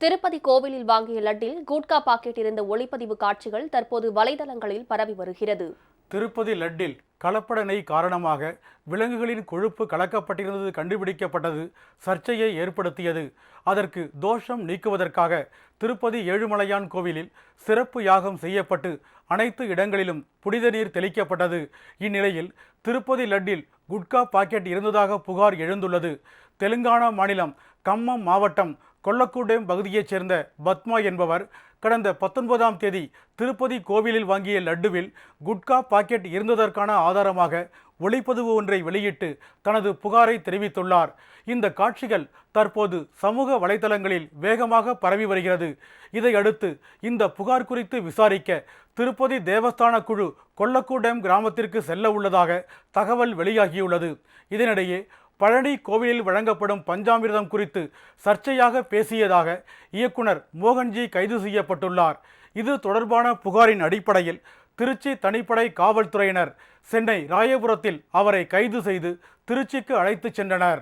திருப்பதி கோவிலில் வாங்கிய லட்டில் குட்கா பாக்கெட் இருந்த ஒளிப்பதிவு காட்சிகள் தற்போது வலைதளங்களில் பரவி வருகிறது. திருப்பதி லட்டில் கலப்பட நெய் காரணமாக விலங்குகளின் கொழுப்பு கலக்கப்பட்டிருந்தது கண்டுபிடிக்கப்பட்டது சர்ச்சையை ஏற்படுத்தியது. அதற்கு தோஷம் நீக்குவதற்காக திருப்பதி ஏழுமலையான் கோவிலில் சிறப்பு யாகம் செய்யப்பட்டு அனைத்து இடங்களிலும் புனித நீர் தெளிக்கப்பட்டது. இந்நிலையில் திருப்பதி லட்டில் குட்கா பாக்கெட் இருந்ததாக புகார் எழுந்துள்ளது. தெலுங்கானா மாநிலம் கம்மம் மாவட்டம் கொல்லக்கூடேம் பகுதியைச் சேர்ந்த பத்மா என்பவர் கடந்த 19ஆம் தேதி திருப்பதி கோவிலில் வாங்கிய லட்டுவில் குட்கா பாக்கெட் இருந்ததற்கான ஆதாரமாக ஒளிப்பதிவு ஒன்றை வெளியிட்டு தனது புகாரை தெரிவித்துள்ளார். இந்த காட்சிகள் தற்போது சமூக வலைதளங்களில் வேகமாக பரவி வருகிறது. இதையடுத்து இந்த புகார் குறித்து விசாரிக்க திருப்பதி தேவஸ்தான குழு கொல்லக்கூடேம் கிராமத்திற்கு செல்ல உள்ளதாக தகவல் வெளியாகியுள்ளது. இதனிடையே பழனி கோவிலில் வழங்கப்படும் பஞ்சாமிர்தம் குறித்து சர்ச்சையாக பேசியதாக இயக்குனர் மோகன்ஜி கைது செய்யப்பட்டுள்ளார். இது தொடர்பான புகாரின் அடிப்படையில் திருச்சி தனிப்படை காவல்துறையினர் சென்னை ராயபுரத்தில் அவரை கைது செய்து திருச்சிக்கு அழைத்துச் சென்றனர்.